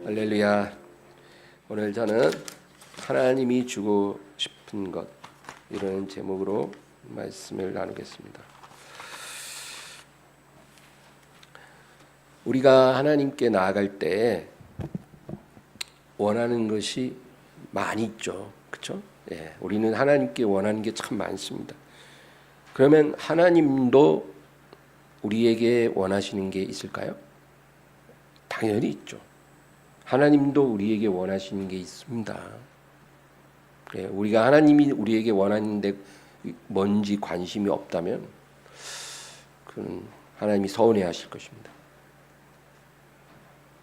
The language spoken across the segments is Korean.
할렐루야. 오늘 저는 하나님이 주고 싶은 것, 이런 제목으로 말씀을 나누겠습니다. 우리가 하나님께 나아갈 때 원하는 것이 많이 있죠. 그렇죠? 예, 우리는 하나님께 원하는 게 참 많습니다. 그러면 하나님도 우리에게 원하시는 게 있을까요? 당연히 있죠. 하나님도 우리에게 원하시는 게 있습니다. 예, 우리가 하나님이 우리에게 원하는데 뭔지 관심이 없다면 그건 하나님이 서운해하실 것입니다.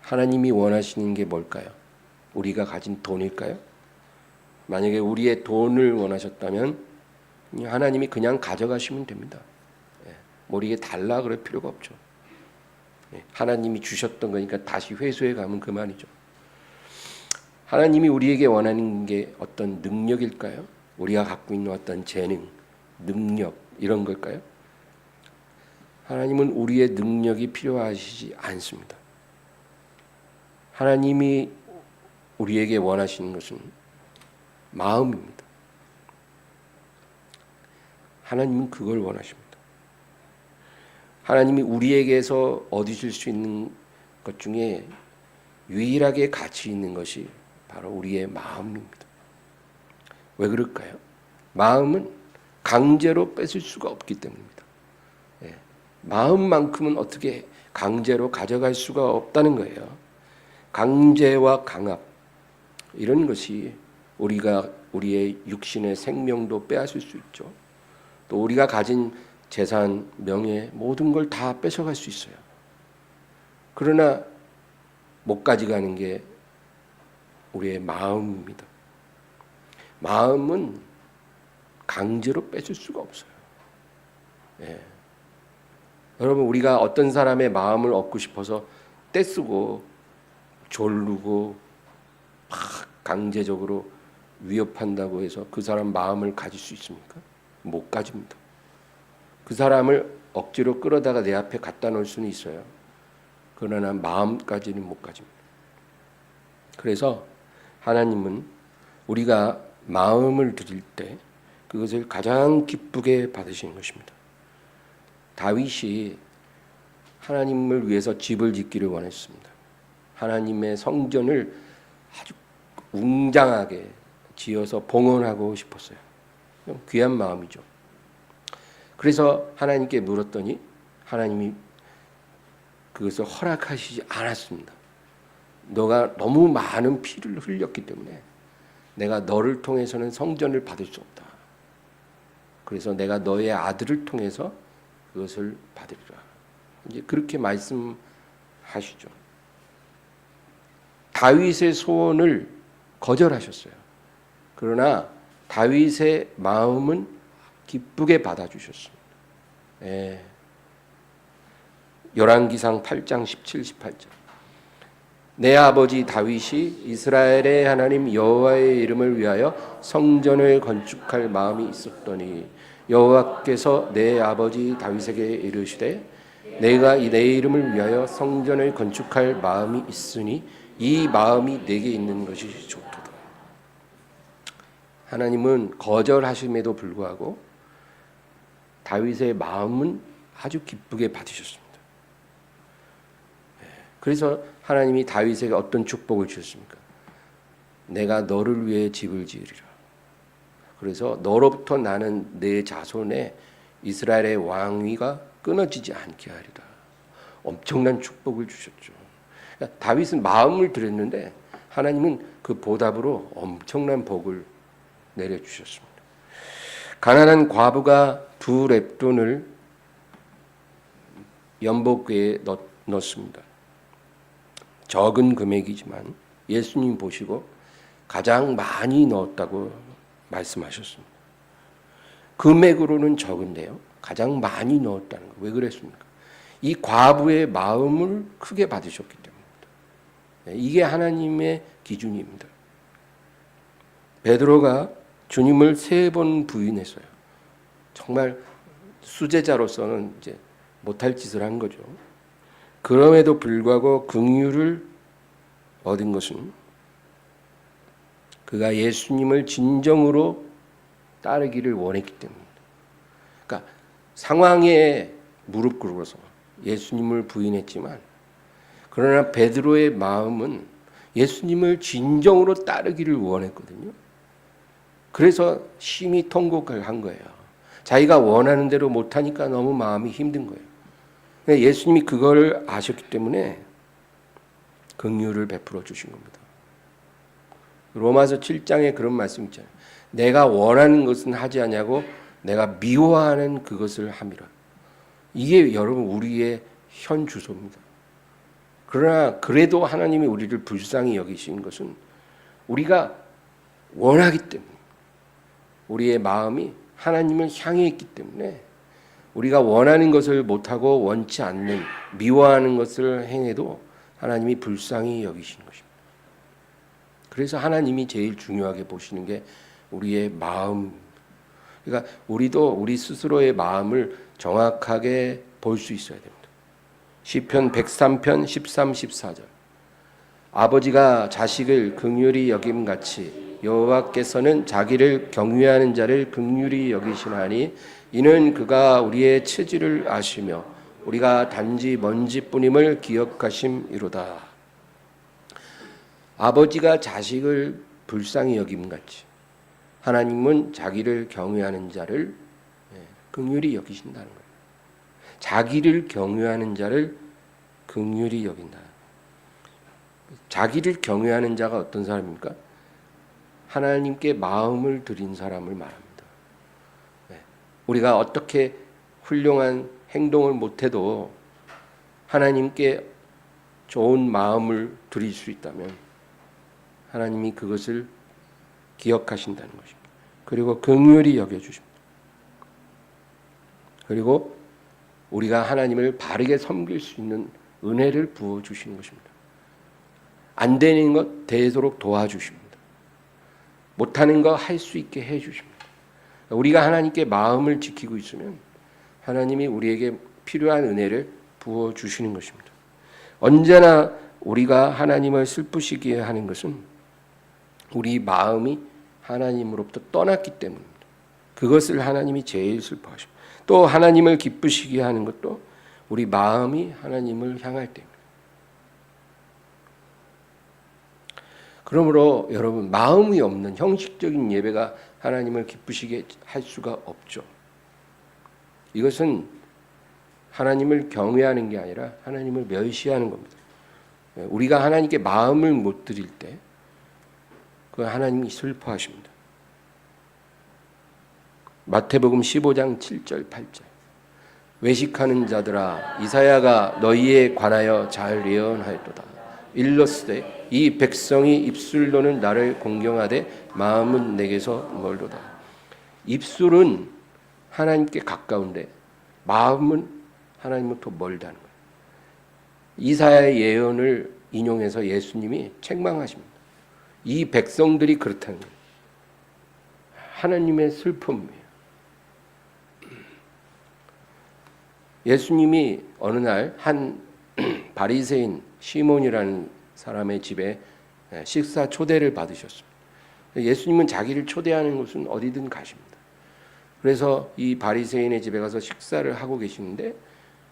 하나님이 원하시는 게 뭘까요? 우리가 가진 돈일까요? 만약에 우리의 돈을 원하셨다면 하나님이 그냥 가져가시면 됩니다. 예, 우리에게 달라 그럴 필요가 없죠. 하나님이 주셨던 거니까 다시 회수해 가면 그만이죠. 하나님이 우리에게 원하는 게 어떤 능력일까요? 우리가 갖고 있는 어떤 재능, 능력 이런 걸까요? 하나님은 우리의 능력이 필요하시지 않습니다. 하나님이 우리에게 원하시는 것은 마음입니다. 하나님은 그걸 원하십니다. 하나님이 우리에게서 얻으실 수 있는 것 중에 유일하게 가치 있는 것이 바로 우리의 마음입니다. 왜 그럴까요? 마음은 강제로 뺏을 수가 없기 때문입니다. 예, 마음만큼은 어떻게 강제로 가져갈 수가 없다는 거예요. 강제와 강압 이런 것이 우리의 육신의 생명도 빼앗을 수 있죠. 또 우리가 가진 재산, 명예 모든 걸 다 뺏어갈 수 있어요. 그러나 못 가져가는 게 우리의 마음입니다. 마음은 강제로 뺏을 수가 없어요. 예. 여러분, 우리가 어떤 사람의 마음을 얻고 싶어서 떼쓰고 졸르고 막 강제적으로 위협한다고 해서 그 사람 마음을 가질 수 있습니까? 못 가집니다. 그 사람을 억지로 끌어다가 내 앞에 갖다 놓을 수는 있어요. 그러나 마음까지는 못 가집니다. 그래서 하나님은 우리가 마음을 드릴 때 그것을 가장 기쁘게 받으시는 것입니다. 다윗이 하나님을 위해서 집을 짓기를 원했습니다. 하나님의 성전을 아주 웅장하게 지어서 봉헌하고 싶었어요. 귀한 마음이죠. 그래서 하나님께 물었더니 하나님이 그것을 허락하시지 않았습니다. 너가 너무 많은 피를 흘렸기 때문에 내가 너를 통해서는 성전을 받을 수 없다. 그래서 내가 너의 아들을 통해서 그것을 받으리라. 이제 그렇게 말씀하시죠. 다윗의 소원을 거절하셨어요. 그러나 다윗의 마음은 기쁘게 받아주셨습니다. 예. 열왕기상 8장 17, 18절. 내 아버지 다윗이 이스라엘의 하나님 여호와의 이름을 위하여 성전을 건축할 마음이 있었더니 여호와께서 내 아버지 다윗에게 이르시되 내가 내 이름을 위하여 성전을 건축할 마음이 있으니 이 마음이 내게 있는 것이 좋도다. 하나님은 거절하심에도 불구하고 다윗의 마음은 아주 기쁘게 받으셨습니다. 그래서 하나님이 다윗에게 어떤 축복을 주셨습니까? 내가 너를 위해 집을 지으리라. 그래서 너로부터 나는 내 자손의 이스라엘의 왕위가 끊어지지 않게 하리라. 엄청난 축복을 주셨죠. 그러니까 다윗은 마음을 드렸는데 하나님은 그 보답으로 엄청난 복을 내려주셨습니다. 가난한 과부가 2렙돈을 연복궤에 넣습니다. 적은 금액이지만 예수님 보시고 가장 많이 넣었다고 말씀하셨습니다. 금액으로는 적은데요, 가장 많이 넣었다는 거. 왜 그랬습니까? 이 과부의 마음을 크게 받으셨기 때문입니다. 이게 하나님의 기준입니다. 베드로가 주님을 3번 부인했어요. 정말 수제자로서는 이제 못할 짓을 한 거죠. 그럼에도 불구하고 긍휼을 얻은 것은 그가 예수님을 진정으로 따르기를 원했기 때문입니다. 그러니까 상황에 무릎 꿇어서 예수님을 부인했지만, 그러나 베드로의 마음은 예수님을 진정으로 따르기를 원했거든요. 그래서 심히 통곡을 한 거예요. 자기가 원하는 대로 못하니까 너무 마음이 힘든 거예요. 예수님이 그걸 아셨기 때문에 긍휼을 베풀어 주신 겁니다. 로마서 7장에 그런 말씀 있잖아요. 내가 원하는 것은 하지 아니하고 내가 미워하는 그것을 함이라. 이게 여러분 우리의 현 주소입니다. 그러나 그래도 하나님이 우리를 불쌍히 여기신 것은 우리가 원하기 때문에, 우리의 마음이 하나님을 향해 있기 때문에 우리가 원하는 것을 못하고 원치 않는, 미워하는 것을 행해도 하나님이 불쌍히 여기시는 것입니다. 그래서 하나님이 제일 중요하게 보시는 게 우리의 마음. 그러니까 우리도 우리 스스로의 마음을 정확하게 볼 수 있어야 됩니다. 시편 103편 13, 14절. 아버지가 자식을 긍휼히 여김같이 여호와께서는 자기를 경외하는 자를 긍휼히 여기시나니 이는 그가 우리의 처지를 아시며 우리가 단지 먼지뿐임을 기억하심이로다. 아버지가 자식을 불쌍히 여김같이 하나님은 자기를 경외하는 자를 긍휼히 여기신다는 거예요. 자기를 경외하는 자를 긍휼히 여긴다. 자기를 경외하는 자가 어떤 사람입니까? 하나님께 마음을 들인 사람을 말합니다. 우리가 어떻게 훌륭한 행동을 못해도 하나님께 좋은 마음을 드릴 수 있다면 하나님이 그것을 기억하신다는 것입니다. 그리고 긍휼히 여겨주십니다. 그리고 우리가 하나님을 바르게 섬길 수 있는 은혜를 부어주시는 것입니다. 안 되는 것 되도록 도와주십니다. 못하는 거 할 수 있게 해주십니다. 우리가 하나님께 마음을 지키고 있으면 하나님이 우리에게 필요한 은혜를 부어주시는 것입니다. 언제나 우리가 하나님을 슬프시게 하는 것은 우리 마음이 하나님으로부터 떠났기 때문입니다. 그것을 하나님이 제일 슬퍼하십니다. 또 하나님을 기쁘시게 하는 것도 우리 마음이 하나님을 향할 때입니다. 그러므로 여러분, 마음이 없는 형식적인 예배가 하나님을 기쁘시게 할 수가 없죠. 이것은 하나님을 경외하는 게 아니라 하나님을 멸시하는 겁니다. 우리가 하나님께 마음을 못 드릴 때 그 하나님이 슬퍼하십니다. 마태복음 15장 7절 8절. 외식하는 자들아, 이사야가 너희에 관하여 잘 예언하였도다. 일렀으되 이 백성이 입술로는 나를 공경하되 마음은 내게서 멀도다. 입술은 하나님께 가까운데 마음은 하나님부터 멀다는 거예요. 이사야의 예언을 인용해서 예수님이 책망하십니다. 이 백성들이 그렇다는 거예요. 하나님의 슬픔이에요. 예수님이 어느 날 한 바리새인 시몬이라는 사람의 집에 식사 초대를 받으셨습니다. 예수님은 자기를 초대하는 곳은 어디든 가십니다. 그래서 이 바리새인의 집에 가서 식사를 하고 계시는데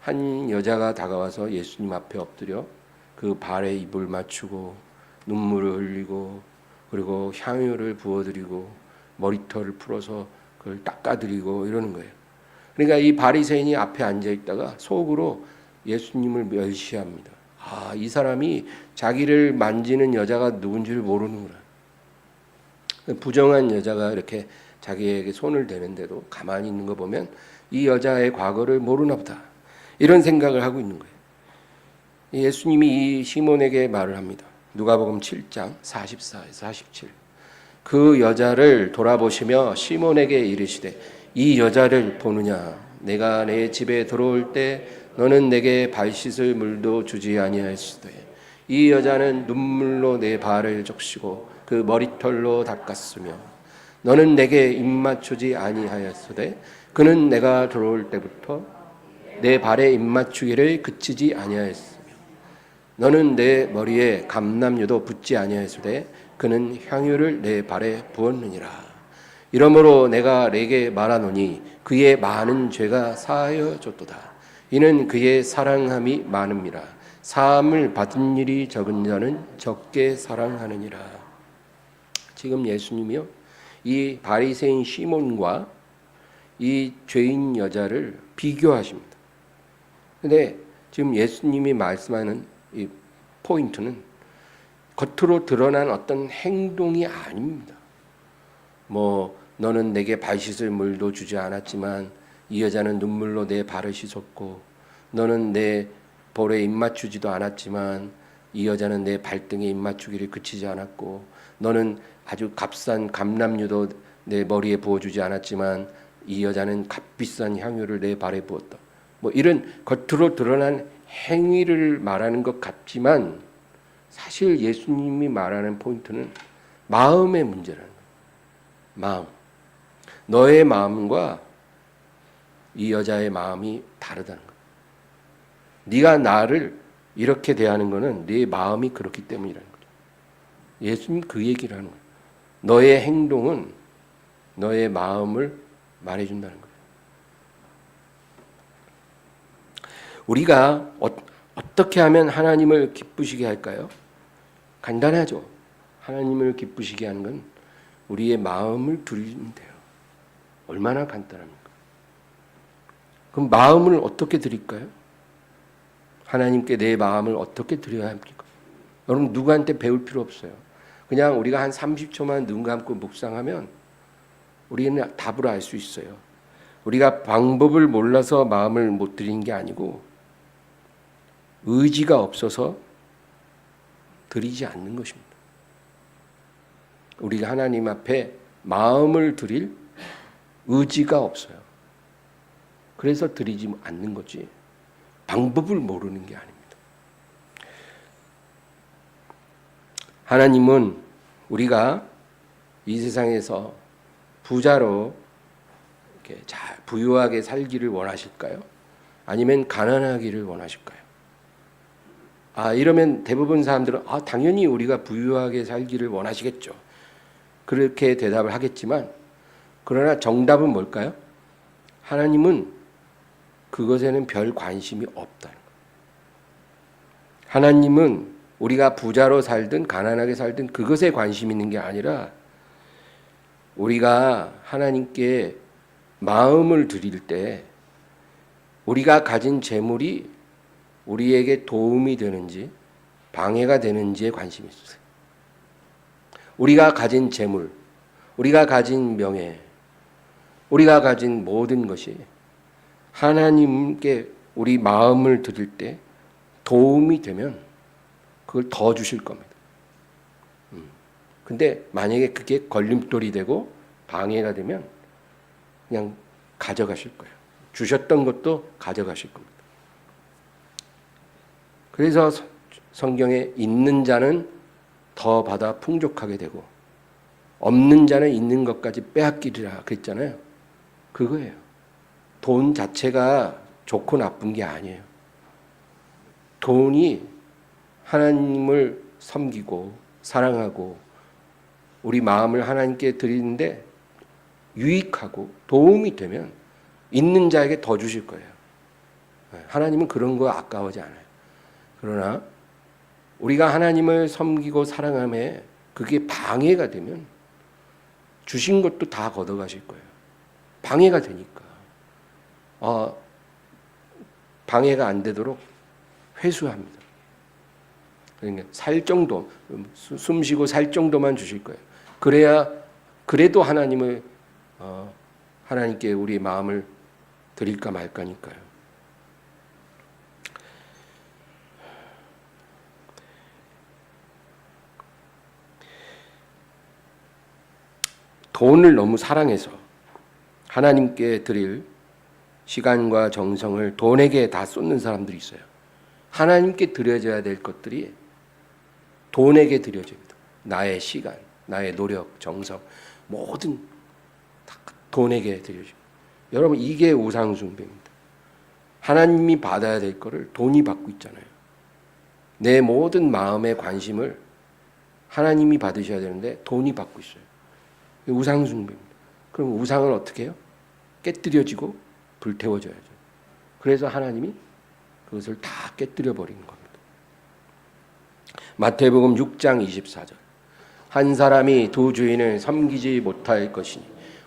한 여자가 다가와서 예수님 앞에 엎드려 그 발에 입을 맞추고 눈물을 흘리고 그리고 향유를 부어드리고 머리털을 풀어서 그걸 닦아드리고 이러는 거예요. 그러니까 이 바리새인이 앞에 앉아 있다가 속으로 예수님을 멸시합니다. 아, 이 사람이 자기를 만지는 여자가 누군지를 모르는구나. 부정한 여자가 이렇게 자기에게 손을 대는데도 가만히 있는 거 보면 이 여자의 과거를 모르나 보다. 이런 생각을 하고 있는 거예요. 예수님이 이 시몬에게 말을 합니다. 누가복음 7장 44에서 47. 그 여자를 돌아보시며 시몬에게 이르시되 이 여자를 보느냐? 내가 내 집에 들어올 때 너는 내게 발 씻을 물도 주지 아니하였으되 이 여자는 눈물로 내 발을 적시고 그 머리털로 닦았으며 너는 내게 입 맞추지 아니하였으되 그는 내가 들어올 때부터 내 발에 입 맞추기를 그치지 아니하였으며 너는 내 머리에 감람유도 붓지 아니하였으되 그는 향유를 내 발에 부었느니라. 이러므로 내가 내게 말하노니 그의 많은 죄가 사하여졌도다. 이는 그의 사랑함이 많음이라. 사함을 받은 일이 적은 자는 적게 사랑하느니라. 지금 예수님이요, 이 바리새인 시몬과 이 죄인 여자를 비교하십니다. 근데 지금 예수님이 말씀하는 이 포인트는 겉으로 드러난 어떤 행동이 아닙니다. 너는 내게 발 씻을 물도 주지 않았지만 이 여자는 눈물로 내 발을 씻었고, 너는 내 볼에 입 맞추지도 않았지만 이 여자는 내 발등에 입 맞추기를 그치지 않았고, 너는 아주 값싼 감람유도 내 머리에 부어주지 않았지만 이 여자는 값비싼 향유를 내 발에 부었다. 이런 겉으로 드러난 행위를 말하는 것 같지만 사실 예수님이 말하는 포인트는 마음의 문제라는 거예요. 마음. 너의 마음과 이 여자의 마음이 다르다는 거예요. 네가 나를 이렇게 대하는 것은 네 마음이 그렇기 때문이라는 거죠. 예수님 그 얘기를 하는 거예요. 너의 행동은 너의 마음을 말해준다는 거예요. 우리가 어떻게 하면 하나님을 기쁘시게 할까요? 간단하죠. 하나님을 기쁘시게 하는 건 우리의 마음을 드리면 돼요. 얼마나 간단합니까? 그럼 마음을 어떻게 드릴까요? 하나님께 내 마음을 어떻게 드려야 합니까? 여러분 누구한테 배울 필요 없어요. 그냥 우리가 한 30초만 눈 감고 묵상하면 우리는 답을 알 수 있어요. 우리가 방법을 몰라서 마음을 못 드리는 게 아니고 의지가 없어서 드리지 않는 것입니다. 우리가 하나님 앞에 마음을 드릴 의지가 없어요. 그래서 드리지 않는 거지 방법을 모르는 게 아닙니다. 하나님은 우리가 이 세상에서 부자로 이렇게 잘 부유하게 살기를 원하실까요? 아니면 가난하기를 원하실까요? 이러면 대부분 사람들은 당연히 우리가 부유하게 살기를 원하시겠죠. 그렇게 대답을 하겠지만 그러나 정답은 뭘까요? 하나님은 그것에는 별 관심이 없다는 거예요. 하나님은 우리가 부자로 살든 가난하게 살든 그것에 관심 있는 게 아니라 우리가 하나님께 마음을 드릴 때 우리가 가진 재물이 우리에게 도움이 되는지 방해가 되는지에 관심이 있어요. 우리가 가진 재물, 우리가 가진 명예, 우리가 가진 모든 것이 하나님께 우리 마음을 드릴 때 도움이 되면 그걸 더 주실 겁니다. 근데 만약에 그게 걸림돌이 되고 방해가 되면 그냥 가져가실 거예요. 주셨던 것도 가져가실 겁니다. 그래서 성경에 있는 자는 더 받아 풍족하게 되고 없는 자는 있는 것까지 빼앗기리라 그랬잖아요. 그거예요. 돈 자체가 좋고 나쁜 게 아니에요. 돈이 하나님을 섬기고 사랑하고 우리 마음을 하나님께 드리는데 유익하고 도움이 되면 있는 자에게 더 주실 거예요. 하나님은 그런 거 아까워하지 않아요. 그러나 우리가 하나님을 섬기고 사랑함에 그게 방해가 되면 주신 것도 다 걷어가실 거예요. 방해가 되니까. 방해가 안 되도록 회수합니다. 그러니까 살 정도, 숨 쉬고 살 정도만 주실 거예요. 그래도 하나님께 우리 마음을 드릴까 말까니까요. 돈을 너무 사랑해서 하나님께 드릴 시간과 정성을 돈에게 다 쏟는 사람들이 있어요. 하나님께 드려져야 될 것들이 돈에게 드려집니다. 나의 시간, 나의 노력, 정성 모든 다 돈에게 드려집니다. 여러분 이게 우상숭배입니다. 하나님이 받아야 될 거를 돈이 받고 있잖아요. 내 모든 마음의 관심을 하나님이 받으셔야 되는데 돈이 받고 있어요. 우상 숭배입니다. 그럼 우상을 어떻게 해요? 깨뜨려지고 불태워져야죠. 그래서 하나님이 그것을 다 깨뜨려 버리는 겁니다. 마태복음 6장 24절. 한 사람이 두 주인을 섬기지 못할 것이니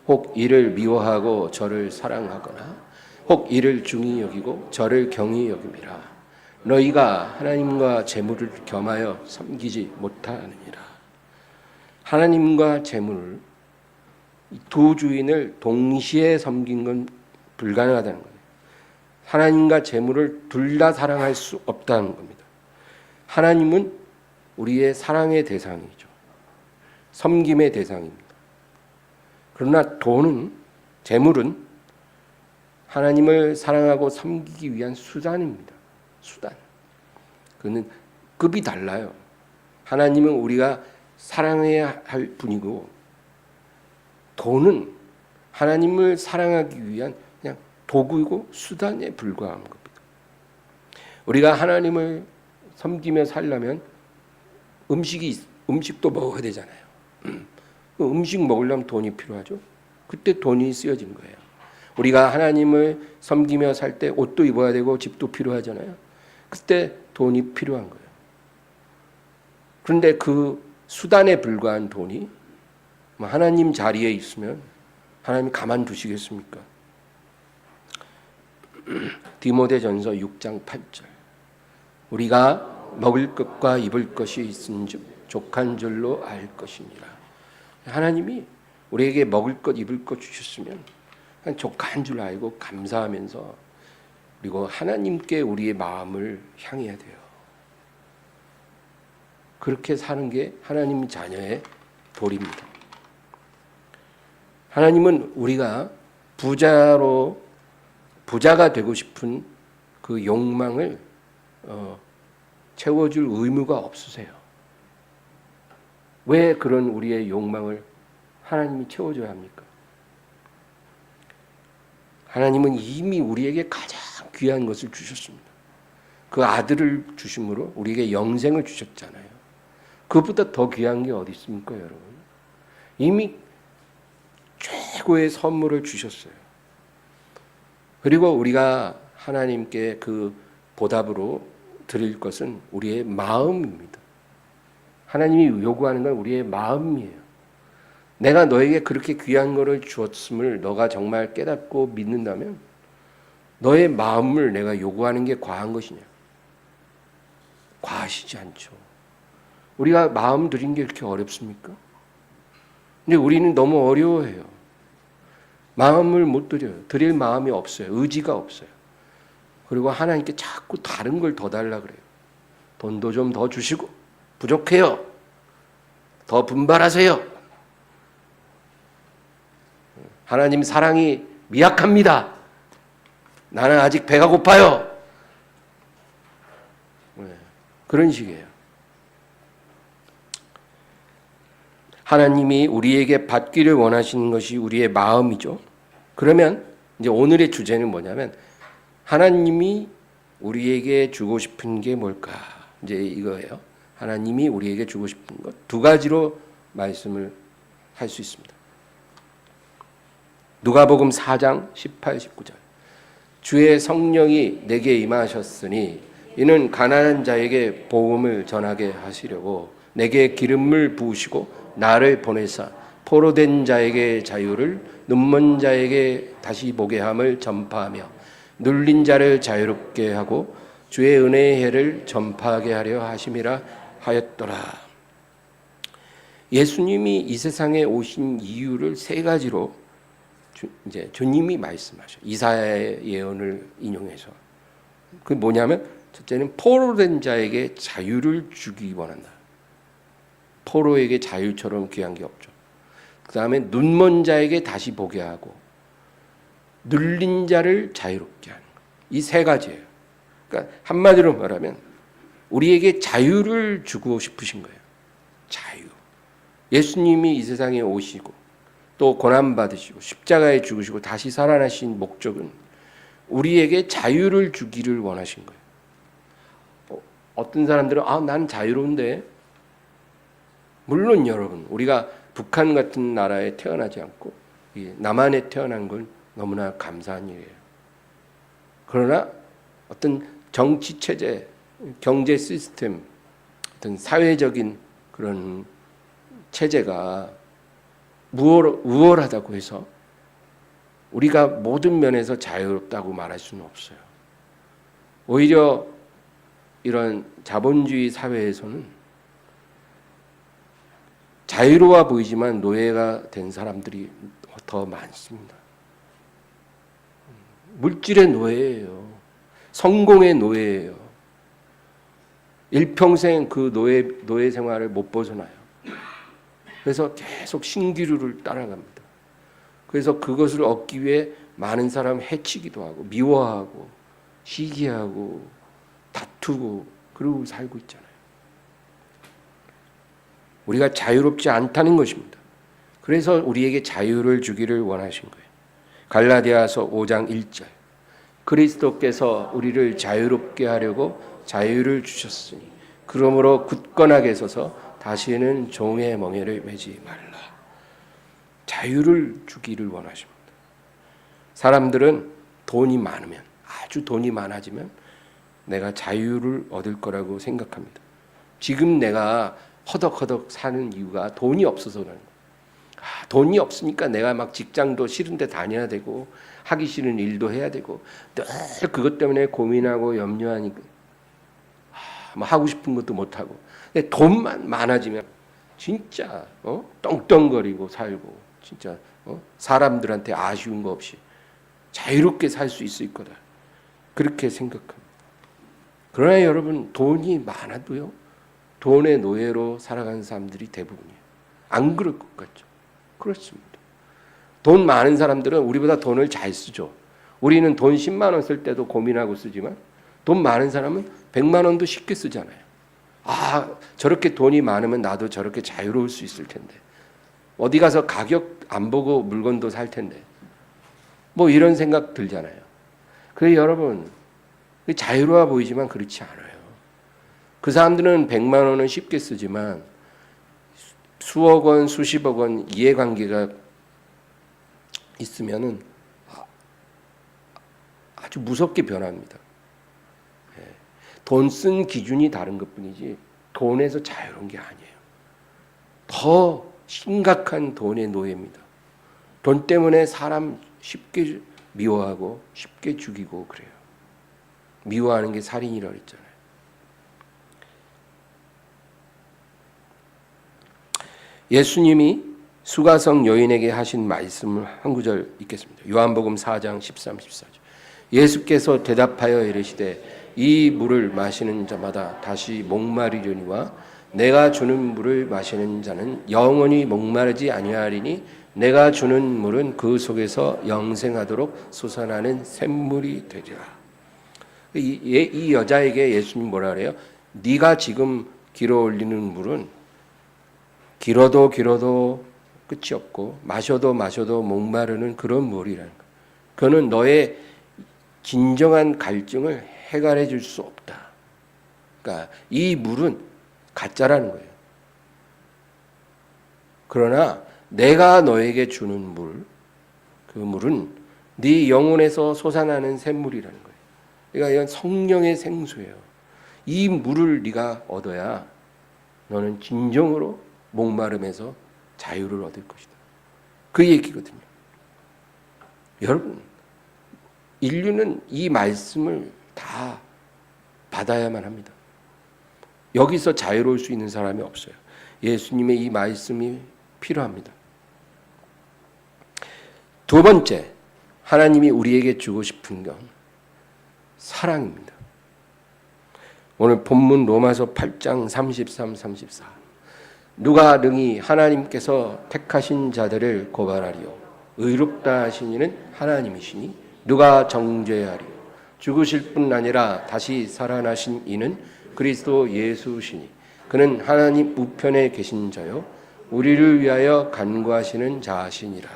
혹 이를 미워하고 저를 사랑하거나 혹 이를 중히 여기고 저를 경히 여김이라. 너희가 하나님과 재물을 겸하여 섬기지 못하느니라. 하나님과 재물을 두 주인을 동시에 섬긴 건 불가능하다는 거예요. 하나님과 재물을 둘 다 사랑할 수 없다는 겁니다. 하나님은 우리의 사랑의 대상이죠. 섬김의 대상입니다. 그러나 돈은, 재물은 하나님을 사랑하고 섬기기 위한 수단입니다. 수단. 그는 급이 달라요. 하나님은 우리가 사랑해야 할 분이고, 돈은 하나님을 사랑하기 위한 그냥 도구이고 수단에 불과한 겁니다. 우리가 하나님을 섬기며 살려면 음식도 먹어야 되잖아요. 음식 먹으려면 돈이 필요하죠. 그때 돈이 쓰여진 거예요. 우리가 하나님을 섬기며 살 때 옷도 입어야 되고 집도 필요하잖아요. 그때 돈이 필요한 거예요. 그런데 그 수단에 불과한 돈이 하나님 자리에 있으면 하나님이 가만두시겠습니까? 디모데전서 6장 8절. 우리가 먹을 것과 입을 것이 있은즉 족한 줄로 알 것이니라. 하나님이 우리에게 먹을 것, 입을 것 주셨으면 족한 줄 알고 감사하면서, 그리고 하나님께 우리의 마음을 향해야 돼요. 그렇게 사는 게 하나님 자녀의 도리입니다. 하나님은 우리가 부자가 되고 싶은 그 욕망을 채워줄 의무가 없으세요. 왜 그런 우리의 욕망을 하나님이 채워줘야 합니까? 하나님은 이미 우리에게 가장 귀한 것을 주셨습니다. 그 아들을 주심으로 우리에게 영생을 주셨잖아요. 그것보다 더 귀한 게 어디 있습니까, 여러분? 이미 최고의 선물을 주셨어요. 그리고 우리가 하나님께 그 보답으로 드릴 것은 우리의 마음입니다. 하나님이 요구하는 건 우리의 마음이에요. 내가 너에게 그렇게 귀한 것을 주었음을 너가 정말 깨닫고 믿는다면 너의 마음을 내가 요구하는 게 과한 것이냐? 과하시지 않죠. 우리가 마음 드린 게 이렇게 어렵습니까? 근데 우리는 너무 어려워해요. 마음을 못 드려요. 드릴 마음이 없어요. 의지가 없어요. 그리고 하나님께 자꾸 다른 걸 더 달라 그래요. 돈도 좀 더 주시고, 부족해요. 더 분발하세요. 하나님 사랑이 미약합니다. 나는 아직 배가 고파요. 그런 식이에요. 하나님이 우리에게 받기를 원하시는 것이 우리의 마음이죠. 그러면 이제 오늘의 주제는 뭐냐면, 하나님이 우리에게 주고 싶은 게 뭘까? 이제 이거예요. 하나님이 우리에게 주고 싶은 것 두 가지로 말씀을 할 수 있습니다. 누가복음 4장 18, 19절. 주의 성령이 내게 임하셨으니 이는 가난한 자에게 복음을 전하게 하시려고 내게 기름을 부으시고 나를 보내사 포로된 자에게 자유를, 눈먼 자에게 다시 보게 함을 전파하며 눌린 자를 자유롭게 하고 주의 은혜의 해를 전파하게 하려 하심이라 하였더라. 예수님이 이 세상에 오신 이유를 세 가지로 이제 주님이 말씀하셔. 이사야의 예언을 인용해서. 그게 뭐냐면, 첫째는 포로된 자에게 자유를 주기 원한다. 포로에게 자유처럼 귀한 게 없죠. 그 다음에 눈먼 자에게 다시 보게 하고 눌린 자를 자유롭게 하는 것. 이 세 가지예요. 그러니까 한마디로 말하면 우리에게 자유를 주고 싶으신 거예요. 자유. 예수님이 이 세상에 오시고 또 고난받으시고 십자가에 죽으시고 다시 살아나신 목적은 우리에게 자유를 주기를 원하신 거예요. 어떤 사람들은 난 자유로운데. 물론 여러분, 우리가 북한 같은 나라에 태어나지 않고 남한에 태어난 건 너무나 감사한 일이에요. 그러나 어떤 정치 체제, 경제 시스템, 어떤 사회적인 그런 체제가 우월하다고 해서 우리가 모든 면에서 자유롭다고 말할 수는 없어요. 오히려 이런 자본주의 사회에서는 자유로워 보이지만 노예가 된 사람들이 더 많습니다. 물질의 노예예요. 성공의 노예예요. 일평생 그 노예 생활을 못 벗어나요. 그래서 계속 신기루를 따라갑니다. 그래서 그것을 얻기 위해 많은 사람 해치기도 하고 미워하고 시기하고 다투고 그러고 살고 있잖아요. 우리가 자유롭지 않다는 것입니다. 그래서 우리에게 자유를 주기를 원하신 거예요. 갈라디아서 5장 1절. 그리스도께서 우리를 자유롭게 하려고 자유를 주셨으니 그러므로 굳건하게 서서 다시는 종의 멍에를 매지 말라. 자유를 주기를 원하십니다. 사람들은 돈이 많으면, 아주 돈이 많아지면 내가 자유를 얻을 거라고 생각합니다. 지금 내가 허덕허덕 사는 이유가 돈이 없어서 그러는 거예요. 돈이 없으니까 내가 막 직장도 싫은데 다녀야 되고 하기 싫은 일도 해야 되고 늘 그것 때문에 고민하고 염려하니까 뭐 하고 싶은 것도 못 하고. 근데 돈만 많아지면 진짜 떵떵거리고 살고 진짜 사람들한테 아쉬운 거 없이 자유롭게 살 수 있을 거다. 그렇게 생각합니다. 그러나 여러분, 돈이 많아도요, 돈의 노예로 살아가는 사람들이 대부분이에요. 안 그럴 것 같죠? 그렇습니다. 돈 많은 사람들은 우리보다 돈을 잘 쓰죠. 우리는 돈 10만 원 쓸 때도 고민하고 쓰지만 돈 많은 사람은 100만 원도 쉽게 쓰잖아요. 저렇게 돈이 많으면 나도 저렇게 자유로울 수 있을 텐데. 어디 가서 가격 안 보고 물건도 살 텐데. 뭐 이런 생각 들잖아요. 그래서 여러분, 자유로워 보이지만 그렇지 않아요. 그 사람들은 100만 원은 쉽게 쓰지만 수억 원, 수십억 원 이해관계가 있으면은 아주 무섭게 변합니다. 돈 쓴 기준이 다른 것뿐이지 돈에서 자유로운 게 아니에요. 더 심각한 돈의 노예입니다. 돈 때문에 사람 쉽게 미워하고 쉽게 죽이고 그래요. 미워하는 게 살인이라고 했잖아요. 예수님이 수가성 여인에게 하신 말씀을 한 구절 읽겠습니다. 요한복음 4장 13, 14절. 예수께서 대답하여 이르시되 이 물을 마시는 자마다 다시 목마르려니와 내가 주는 물을 마시는 자는 영원히 목마르지 아니하리니 내가 주는 물은 그 속에서 영생하도록 솟아나는 샘물이 되리라. 이 여자에게 예수님 뭐라 그래요? 네가 지금 길어 올리는 물은 길어도 끝이 없고 마셔도 목마르는 그런 물이라는 거예요. 그거는 너의 진정한 갈증을 해결해 줄 수 없다. 그러니까 이 물은 가짜라는 거예요. 그러나 내가 너에게 주는 물, 그 물은 네 영혼에서 솟아나는 샘물이라는 거예요. 그러니까 이건 성령의 생수예요. 이 물을 네가 얻어야 너는 진정으로 목마름에서 자유를 얻을 것이다. 그 얘기거든요. 여러분, 인류는 이 말씀을 다 받아야만 합니다. 여기서 자유로울 수 있는 사람이 없어요. 예수님의 이 말씀이 필요합니다. 두 번째, 하나님이 우리에게 주고 싶은 건 사랑입니다. 오늘 본문 로마서 8장 33, 34. 누가 능히 하나님께서 택하신 자들을 고발하리요. 의롭다 하신 이는 하나님이시니 누가 정죄하리요. 죽으실 뿐 아니라 다시 살아나신 이는 그리스도 예수시니 그는 하나님 우편에 계신 자요 우리를 위하여 간구하시는 자시니라.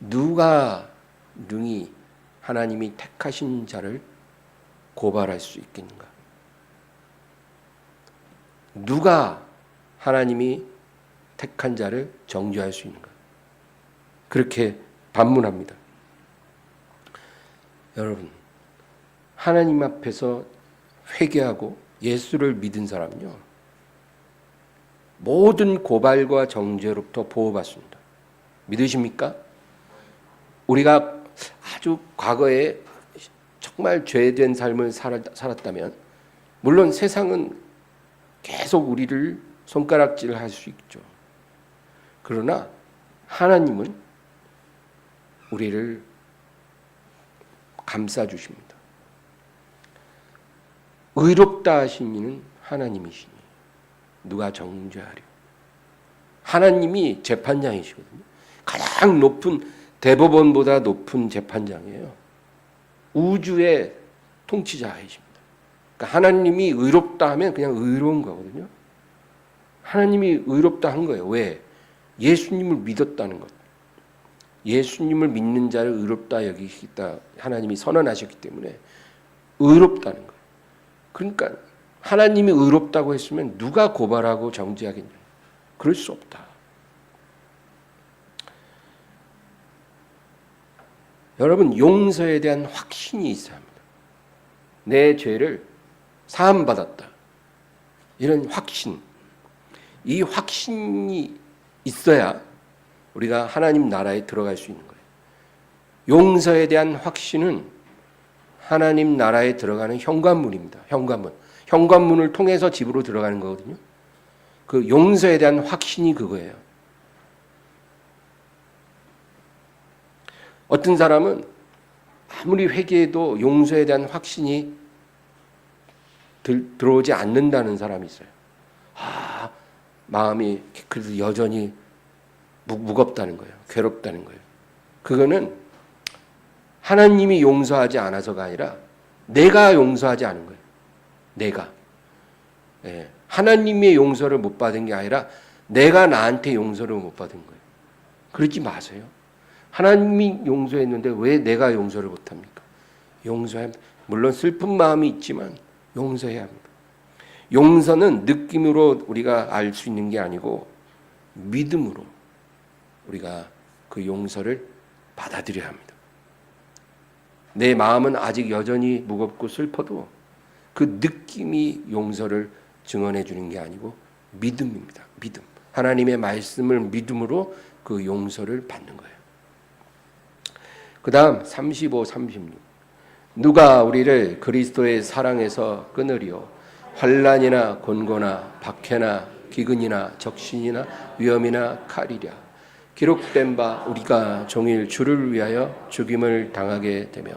누가 능히 하나님이 택하신 자를 고발할 수 있겠는가? 누가 하나님이 택한 자를 정죄할 수 있는가? 그렇게 반문합니다. 여러분, 하나님 앞에서 회개하고 예수를 믿은 사람은요, 모든 고발과 정죄로부터 보호받습니다. 믿으십니까? 우리가 아주 과거에 정말 죄된 삶을 살았다면, 물론 세상은 계속 우리를 손가락질 할 수 있죠. 그러나 하나님은 우리를 감싸주십니다. 의롭다 하신 이는 하나님이시니 누가 정죄하려. 하나님이 재판장이시거든요. 가장 높은, 대법원보다 높은 재판장이에요. 우주의 통치자이십니다. 그러니까 하나님이 의롭다 하면 그냥 의로운 거거든요. 하나님이 의롭다 한 거예요. 왜? 예수님을 믿었다는 것. 예수님을 믿는 자를 의롭다 여기시다 하나님이 선언하셨기 때문에 의롭다는 거예요. 그러니까 하나님이 의롭다고 했으면 누가 고발하고 정죄하겠냐? 그럴 수 없다. 여러분, 용서에 대한 확신이 있어야 합니다. 내 죄를 사함받았다. 이런 확신. 이 확신이 있어야 우리가 하나님 나라에 들어갈 수 있는 거예요. 용서에 대한 확신은 하나님 나라에 들어가는 현관문입니다. 현관문. 현관문을 통해서 집으로 들어가는 거거든요. 그 용서에 대한 확신이 그거예요. 어떤 사람은 아무리 회개해도 용서에 대한 확신이 들어오지 않는다는 사람이 있어요. 마음이 그래도 여전히 무겁다는 거예요. 괴롭다는 거예요. 그거는 하나님이 용서하지 않아서가 아니라 내가 용서하지 않은 거예요. 내가. 하나님의 용서를 못 받은 게 아니라 내가 나한테 용서를 못 받은 거예요. 그러지 마세요. 하나님이 용서했는데 왜 내가 용서를 못합니까? 용서해야 합니다. 물론 슬픈 마음이 있지만 용서해야 합니다. 용서는 느낌으로 우리가 알 수 있는 게 아니고 믿음으로 우리가 그 용서를 받아들여야 합니다. 내 마음은 아직 여전히 무겁고 슬퍼도 그 느낌이 용서를 증언해 주는 게 아니고 믿음입니다. 믿음. 하나님의 말씀을 믿음으로 그 용서를 받는 거예요. 그 다음 35, 36. 누가 우리를 그리스도의 사랑에서 끊으리요? 환난이나 곤고나 박해나 기근이나 적신이나 위험이나 칼이랴. 기록된 바 우리가 종일 주를 위하여 죽임을 당하게 되며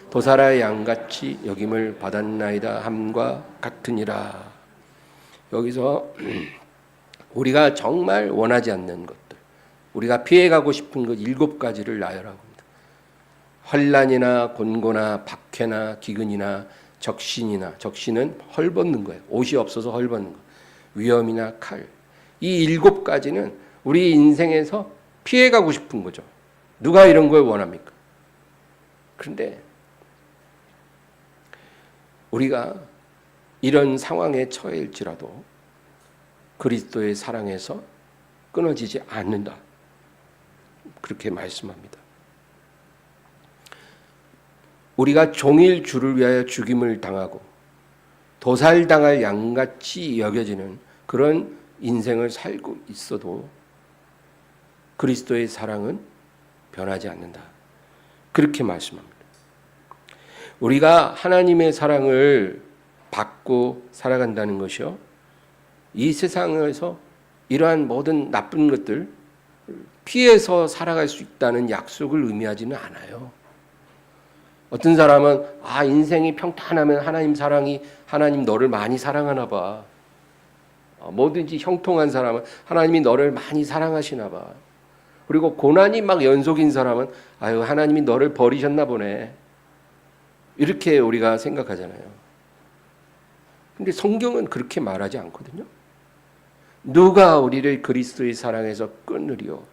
도사라의 양같이 여김을 받았나이다 함과 같으니라. 여기서 우리가 정말 원하지 않는 것들, 우리가 피해가고 싶은 것 7가지를 나열하고 있습니다. 환난이나 곤고나 박해나 기근이나 적신이나, 적신은 헐벗는 거예요. 옷이 없어서 헐벗는 거. 위험이나 칼. 이 7가지는 우리 인생에서 피해가고 싶은 거죠. 누가 이런 걸 원합니까? 그런데 우리가 이런 상황에 처해일지라도 그리스도의 사랑에서 끊어지지 않는다. 그렇게 말씀합니다. 우리가 종일 주를 위하여 죽임을 당하고 도살당할 양같이 여겨지는 그런 인생을 살고 있어도 그리스도의 사랑은 변하지 않는다. 그렇게 말씀합니다. 우리가 하나님의 사랑을 받고 살아간다는 것이요, 이 세상에서 이러한 모든 나쁜 것들 피해서 살아갈 수 있다는 약속을 의미하지는 않아요. 어떤 사람은 인생이 평탄하면 하나님 사랑이, 하나님 너를 많이 사랑하나 봐. 뭐든지 형통한 사람은 하나님이 너를 많이 사랑하시나 봐. 그리고 고난이 막 연속인 사람은 하나님이 너를 버리셨나 보네. 이렇게 우리가 생각하잖아요. 근데 성경은 그렇게 말하지 않거든요. 누가 우리를 그리스도의 사랑에서 끊으리요?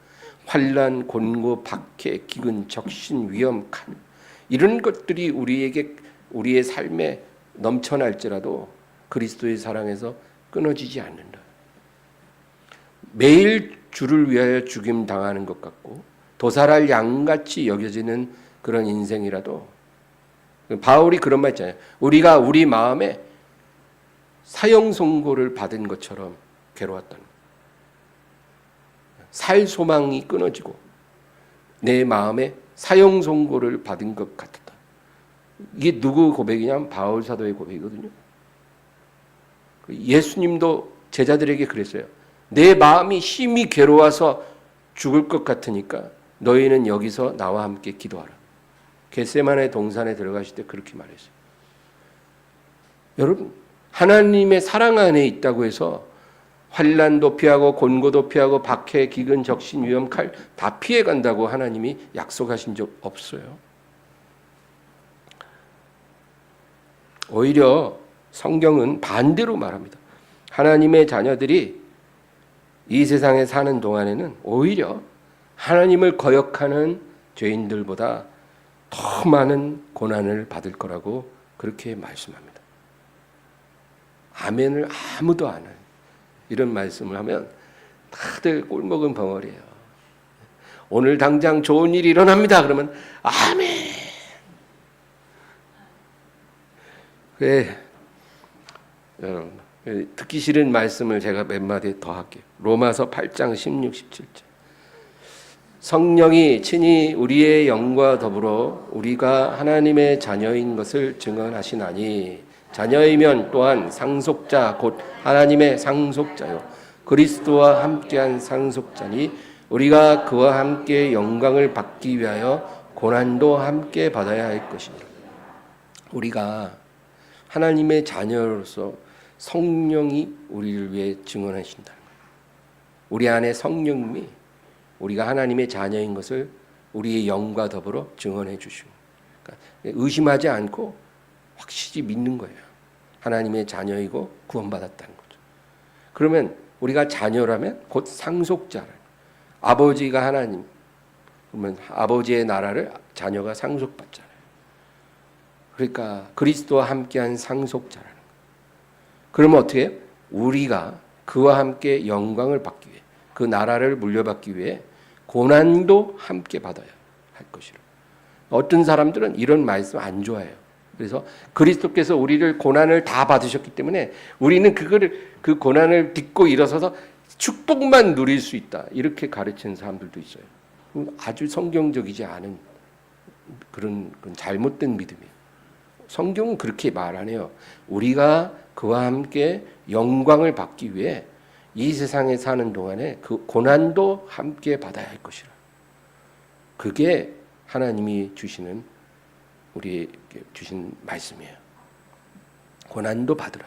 환난, 곤고, 박해, 기근, 적신, 위험, 칼, 이런 것들이 우리에게 우리의 삶에 넘쳐날지라도 그리스도의 사랑에서 끊어지지 않는다. 매일 주를 위하여 죽임 당하는 것 같고 도살할 양같이 여겨지는 그런 인생이라도, 바울이 그런 말 있잖아요. 우리가 우리 마음에 사형 선고를 받은 것처럼 괴로웠다는 거예요. 살 소망이 끊어지고 내 마음에 사형 선고를 받은 것 같았다. 이게 누구 고백이냐면 바울 사도의 고백이거든요. 예수님도 제자들에게 그랬어요. 내 마음이 심히 괴로워서 죽을 것 같으니까 너희는 여기서 나와 함께 기도하라. 겟세마네 동산에 들어가실 때 그렇게 말했어요. 여러분, 하나님의 사랑 안에 있다고 해서 환난도 피하고 곤고도 피하고 박해, 기근, 적신, 위험, 칼 다 피해간다고 하나님이 약속하신 적 없어요. 오히려 성경은 반대로 말합니다. 하나님의 자녀들이 이 세상에 사는 동안에는 오히려 하나님을 거역하는 죄인들보다 더 많은 고난을 받을 거라고 그렇게 말씀합니다. 아멘을 아무도 안 해요. 이런 말씀을 하면 다들 꼴먹은 벙어리예요. 오늘 당장 좋은 일이 일어납니다. 그러면 아멘. 그래, 여러분, 듣기 싫은 말씀을 제가 몇 마디 더 할게요. 로마서 8장 16, 17절. 성령이 친히 우리의 영과 더불어 우리가 하나님의 자녀인 것을 증언하시나니 자녀이면 또한 상속자 곧 하나님의 상속자요 그리스도와 함께한 상속자니 우리가 그와 함께 영광을 받기 위하여 고난도 함께 받아야 할 것이니라. 우리가 하나님의 자녀로서 성령이 우리를 위해 증언하신다는 거예요. 우리 안에 성령님이 우리가 하나님의 자녀인 것을 우리의 영과 더불어 증언해 주시고, 그러니까 의심하지 않고 확실히 믿는 거예요. 하나님의 자녀이고 구원받았다는 거죠. 그러면 우리가 자녀라면 곧 상속자라는 거예요. 아버지가 하나님, 그러면 아버지의 나라를 자녀가 상속받잖아요. 그러니까 그리스도와 함께한 상속자라는 거예요. 그러면 어떻게 해요? 우리가 그와 함께 영광을 받기 위해, 그 나라를 물려받기 위해 고난도 함께 받아야 할 것이라. 어떤 사람들은 이런 말씀 안 좋아해요. 그래서 그리스도께서 우리를 고난을 다 받으셨기 때문에 우리는 그 고난을 딛고 일어서서 축복만 누릴 수 있다. 이렇게 가르치는 사람들도 있어요. 아주 성경적이지 않은 그런 잘못된 믿음이에요. 성경은 그렇게 말 안 해요. 우리가 그와 함께 영광을 받기 위해 이 세상에 사는 동안에 그 고난도 함께 받아야 할 것이라. 그게 하나님이 주시는 우리에게 주신 말씀이에요. 고난도 받으라.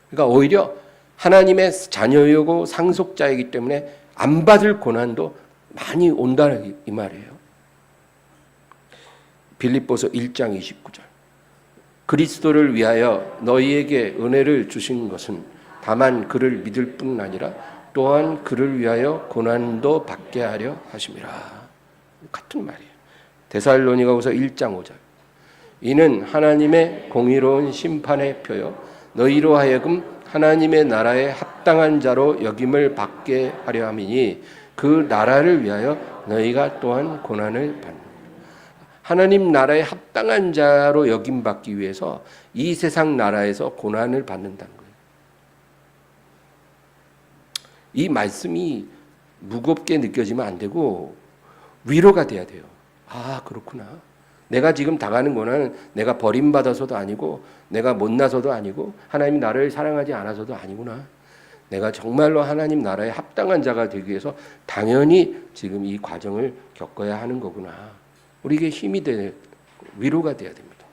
그러니까 오히려 하나님의 자녀이고 상속자이기 때문에 안 받을 고난도 많이 온다 이 말이에요. 빌립보서 1장 29절. 그리스도를 위하여 너희에게 은혜를 주신 것은 다만 그를 믿을 뿐 아니라 또한 그를 위하여 고난도 받게 하려 하심이라. 같은 말이에요. 데살로니가후서 1장 5절. 이는 하나님의 공의로운 심판의 표요 너희로 하여금 하나님의 나라에 합당한 자로 여김을 받게 하려 함이니 그 나라를 위하여 너희가 또한 고난을 받는. 하나님 나라에 합당한 자로 여김받기 위해서 이 세상 나라에서 고난을 받는다는 거예요. 이 말씀이 무겁게 느껴지면 안 되고 위로가 돼야 돼요. 아, 그렇구나. 내가 지금 당하는 고난은 내가 버림받아서도 아니고 내가 못나서도 아니고 하나님이 나를 사랑하지 않아서도 아니구나. 내가 정말로 하나님 나라에 합당한 자가 되기 위해서 당연히 지금 이 과정을 겪어야 하는 거구나. 우리에게 힘이 돼, 위로가 돼야 됩니다.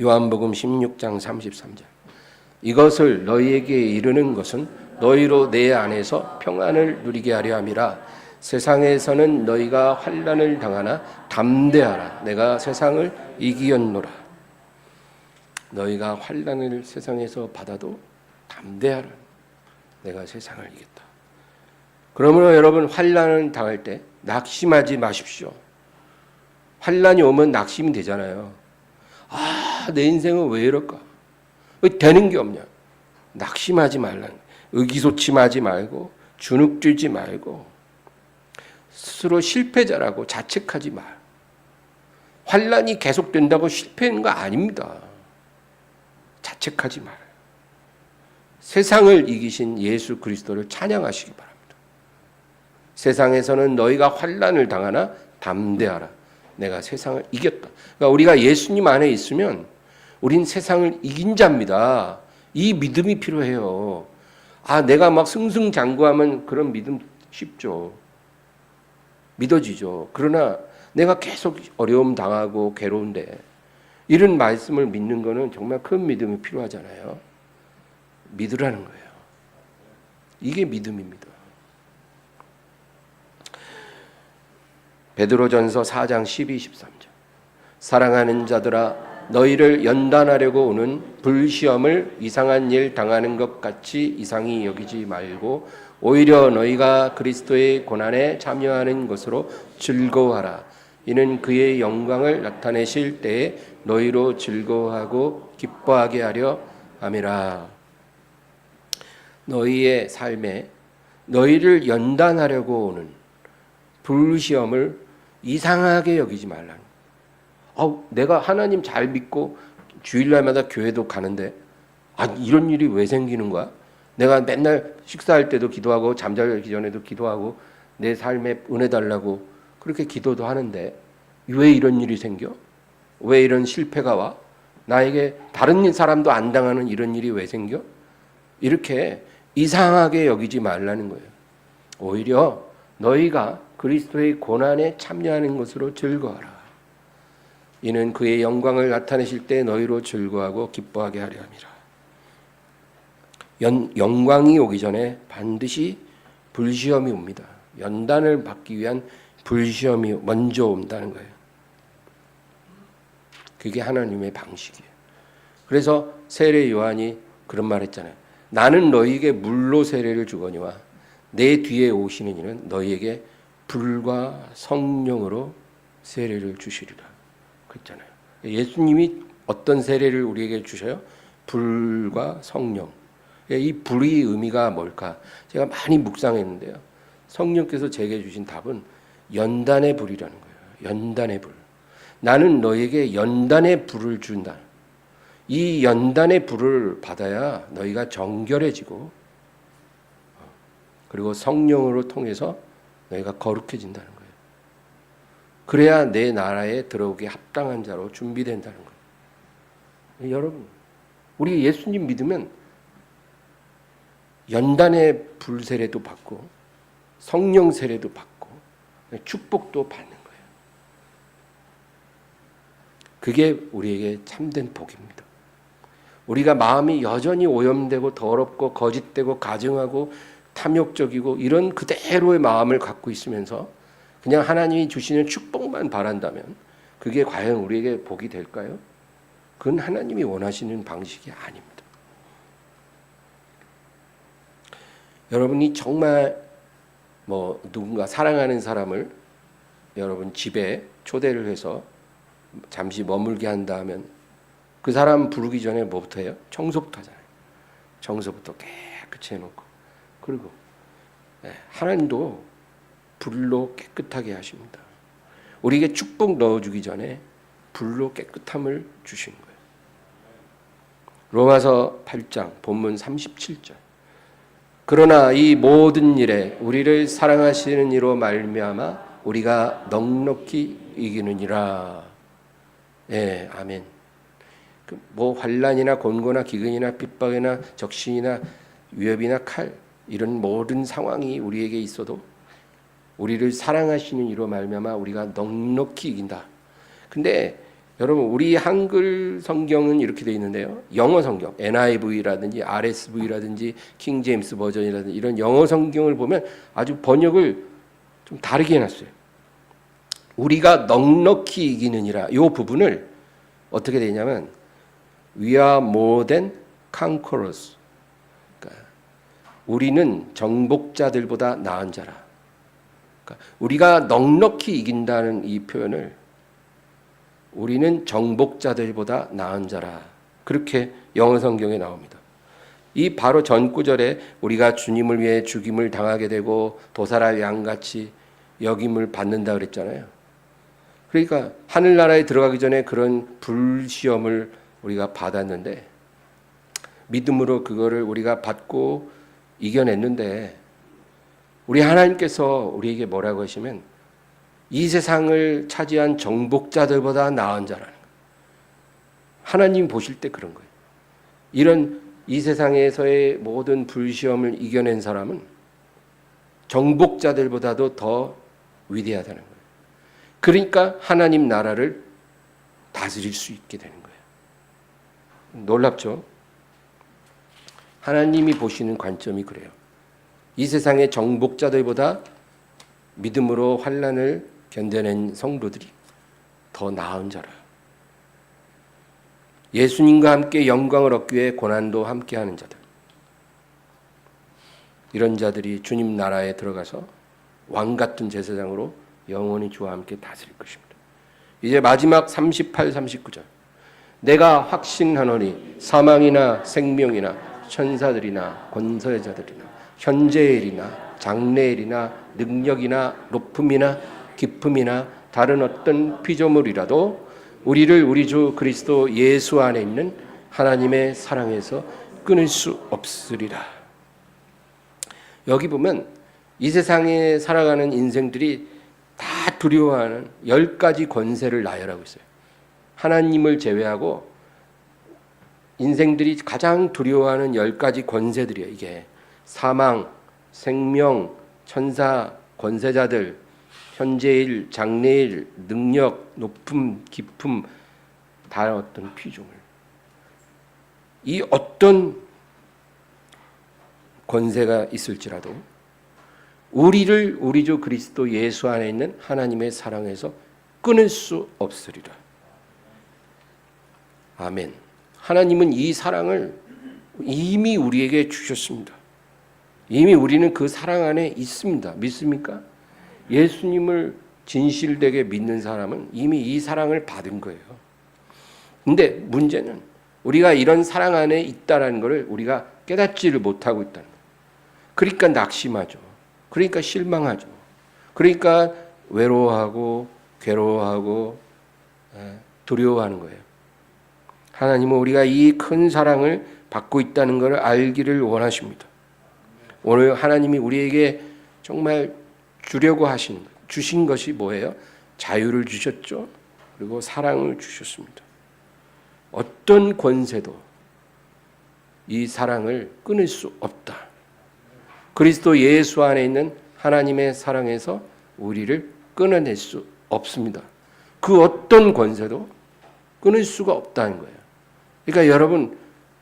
요한복음 16장 33절. 이것을 너희에게 이르는 것은 너희로 내 안에서 평안을 누리게 하려 함이라. 세상에서는 너희가 환난을 당하나 담대하라. 내가 세상을 이기었노라. 너희가 환난을 세상에서 받아도 담대하라. 내가 세상을 이겼다. 그러므로 여러분 환난을 당할 때 낙심하지 마십시오. 환난이 오면 낙심이 되잖아요. 내 인생은 왜 이럴까? 왜 되는 게 없냐? 낙심하지 말라는, 의기소침하지 말고 주눅들지 말고 스스로 실패자라고 자책하지 말. 환란이 계속된다고 실패하는 거 아닙니다. 자책하지 말. 세상을 이기신 예수 그리스도를 찬양하시기 바랍니다. 세상에서는 너희가 환란을 당하나 담대하라. 내가 세상을 이겼다. 그러니까 우리가 예수님 안에 있으면 우린 세상을 이긴 자입니다. 이 믿음이 필요해요. 내가 막 승승장구하면 그런 믿음 쉽죠. 믿어지죠. 그러나 내가 계속 어려움 당하고 괴로운데 이런 말씀을 믿는 거는 정말 큰 믿음이 필요하잖아요. 믿으라는 거예요. 이게 믿음입니다. 베드로전서 4장 12, 13절. 사랑하는 자들아 너희를 연단하려고 오는 불시험을 이상한 일 당하는 것 같이 이상히 여기지 말고 오히려 너희가 그리스도의 고난에 참여하는 것으로 즐거워하라. 이는 그의 영광을 나타내실 때에 너희로 즐거워하고 기뻐하게 하려 함이라. 너희의 삶에 너희를 연단하려고 오는 불시험을 이상하게 여기지 말라는. 내가 하나님 잘 믿고 주일날마다 교회도 가는데 이런 일이 왜 생기는 거야? 내가 맨날 식사할 때도 기도하고 잠자기 전에도 기도하고 내 삶에 은혜 달라고 그렇게 기도도 하는데 왜 이런 일이 생겨? 왜 이런 실패가 와? 나에게 다른 사람도 안 당하는 이런 일이 왜 생겨? 이렇게 이상하게 여기지 말라는 거예요. 오히려 너희가 그리스도의 고난에 참여하는 것으로 즐거워하라. 이는 그의 영광을 나타내실 때 너희로 즐거워하고 기뻐하게 하려 함이라. 영광이 오기 전에 반드시 불시험이 옵니다. 연단을 받기 위한 불시험이 먼저 온다는 거예요. 그게 하나님의 방식이에요. 그래서 세례 요한이 그런 말 했잖아요. 나는 너희에게 물로 세례를 주거니와 내 뒤에 오시는 이는 너희에게 불과 성령으로 세례를 주시리라. 그랬잖아요. 예수님이 어떤 세례를 우리에게 주셔요? 불과 성령. 이 불의 의미가 뭘까? 제가 많이 묵상했는데요. 성령께서 제게 주신 답은 연단의 불이라는 거예요. 연단의 불. 나는 너에게 연단의 불을 준다. 이 연단의 불을 받아야 너희가 정결해지고 그리고 성령으로 통해서 너희가 거룩해진다는 거예요. 그래야 내 나라에 들어오기 합당한 자로 준비된다는 거예요. 여러분, 우리 예수님 믿으면 연단의 불 세례도 받고 성령 세례도 받고 축복도 받는 거예요. 그게 우리에게 참된 복입니다. 우리가 마음이 여전히 오염되고 더럽고 거짓되고 가증하고 탐욕적이고 이런 그대로의 마음을 갖고 있으면서 그냥 하나님이 주시는 축복만 바란다면 그게 과연 우리에게 복이 될까요? 그건 하나님이 원하시는 방식이 아닙니다. 여러분이 정말 누군가 사랑하는 사람을 여러분 집에 초대를 해서 잠시 머물게 한다 하면 그 사람 부르기 전에 뭐부터 해요? 청소부터 하잖아요. 청소부터 깨끗이 해놓고 그리고 하나님도 불로 깨끗하게 하십니다. 우리에게 축복 넣어주기 전에 불로 깨끗함을 주시는 거예요. 로마서 8장 본문 37절. 그러나 이 모든 일에 우리를 사랑하시는 이로 말미암아 우리가 넉넉히 이기느니라. 아멘. 환난이나 곤고나 기근이나 핍박이나 적신이나 위협이나 칼 이런 모든 상황이 우리에게 있어도 우리를 사랑하시는 이로 말미암아 우리가 넉넉히 이긴다. 근데 여러분 우리 한글 성경은 이렇게 되어 있는데요. 영어 성경 NIV라든지 RSV라든지 킹 제임스 버전이라든지 이런 영어 성경을 보면 아주 번역을 좀 다르게 해놨어요. 우리가 넉넉히 이기느니라 이 부분을 어떻게 되냐면 We are more than conquerors. 그러니까 우리는 정복자들보다 나은 자라. 그러니까 우리가 넉넉히 이긴다는 이 표현을 우리는 정복자들보다 나은 자라. 그렇게 영어 성경에 나옵니다. 이 바로 전 구절에 우리가 주님을 위해 죽임을 당하게 되고 도살할 양같이 여김을 받는다 그랬잖아요. 그러니까 하늘나라에 들어가기 전에 그런 불시험을 우리가 받았는데 믿음으로 그거를 우리가 받고 이겨냈는데 우리 하나님께서 우리에게 뭐라고 하시면 이 세상을 차지한 정복자들보다 나은 자라는 거예요. 하나님 보실 때 그런 거예요. 이런 이 세상에서의 모든 불시험을 이겨낸 사람은 정복자들보다도 더 위대하다는 거예요. 그러니까 하나님 나라를 다스릴 수 있게 되는 거예요. 놀랍죠? 하나님이 보시는 관점이 그래요. 이 세상의 정복자들보다 믿음으로 환난을 견뎌낸 성도들이 더 나은 자라. 예수님과 함께 영광을 얻기 위해 고난도 함께하는 자들. 이런 자들이 주님 나라에 들어가서 왕 같은 제사장으로 영원히 주와 함께 다스릴 것입니다. 이제 마지막 38, 39절. 내가 확신하노니 사망이나 생명이나 천사들이나 권세자들이나 현재의 일이나 장래의 일이나 능력이나 높음이나 깊음이나 다른 어떤 피조물이라도 우리를 우리 주 그리스도 예수 안에 있는 하나님의 사랑에서 끊을 수 없으리라. 여기 보면 이 세상에 살아가는 인생들이 다 두려워하는 10가지 권세를 나열하고 있어요. 하나님을 제외하고 인생들이 가장 두려워하는 10가지 권세들이에요. 이게 사망, 생명, 천사, 권세자들, 현재일, 장래일, 능력, 높음, 깊음, 다른 어떤 피조물. 이 어떤 권세가 있을지라도 우리를 우리 주 그리스도 예수 안에 있는 하나님의 사랑에서 끊을 수 없으리라. 아멘. 하나님은 이 사랑을 이미 우리에게 주셨습니다. 이미 우리는 그 사랑 안에 있습니다. 믿습니까? 예수님을 진실되게 믿는 사람은 이미 이 사랑을 받은 거예요. 근데 문제는 우리가 이런 사랑 안에 있다는 것을 우리가 깨닫지를 못하고 있다는 거예요. 그러니까 낙심하죠. 그러니까 실망하죠. 그러니까 외로워하고 괴로워하고 두려워하는 거예요. 하나님은 우리가 이 큰 사랑을 받고 있다는 것을 알기를 원하십니다. 오늘 하나님이 우리에게 정말 주려고 주신 것이 뭐예요? 자유를 주셨죠. 그리고 사랑을 주셨습니다. 어떤 권세도 이 사랑을 끊을 수 없다. 그리스도 예수 안에 있는 하나님의 사랑에서 우리를 끊어낼 수 없습니다. 그 어떤 권세도 끊을 수가 없다는 거예요. 그러니까 여러분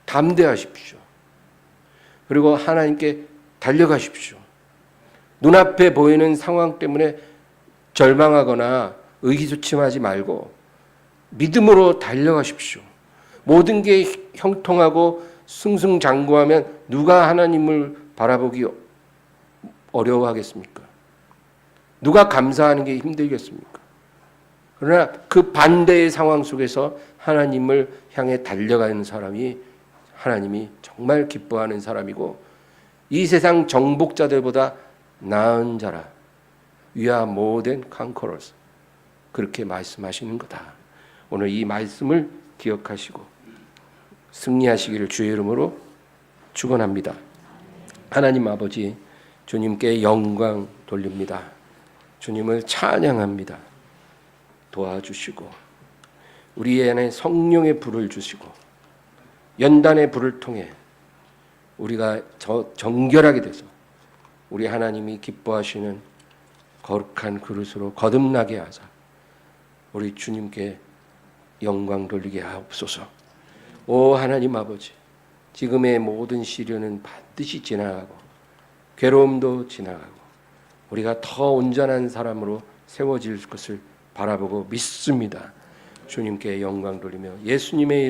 담대하십시오. 그리고 하나님께 달려가십시오. 눈앞에 보이는 상황 때문에 절망하거나 의기소침하지 말고 믿음으로 달려가십시오. 모든 게 형통하고 승승장구하면 누가 하나님을 바라보기 어려워하겠습니까? 누가 감사하는 게 힘들겠습니까? 그러나 그 반대의 상황 속에서 하나님을 향해 달려가는 사람이 하나님이 정말 기뻐하는 사람이고 이 세상 정복자들보다 나은 자라. We are more than conquerors. 그렇게 말씀하시는 거다. 오늘 이 말씀을 기억하시고 승리하시기를 주의 이름으로 축원합니다. 하나님 아버지, 주님께 영광 돌립니다. 주님을 찬양합니다. 도와주시고 우리 안에 성령의 불을 주시고 연단의 불을 통해 우리가 정결하게 돼서 우리 하나님이 기뻐하시는 거룩한 그릇으로 거듭나게 하자. 우리 주님께 영광 돌리게 하옵소서. 오 하나님 아버지, 지금의 모든 시련은 반드시 지나가고 괴로움도 지나가고 우리가 더 온전한 사람으로 세워질 것을 바라보고 믿습니다. 주님께 영광 돌리며 예수님의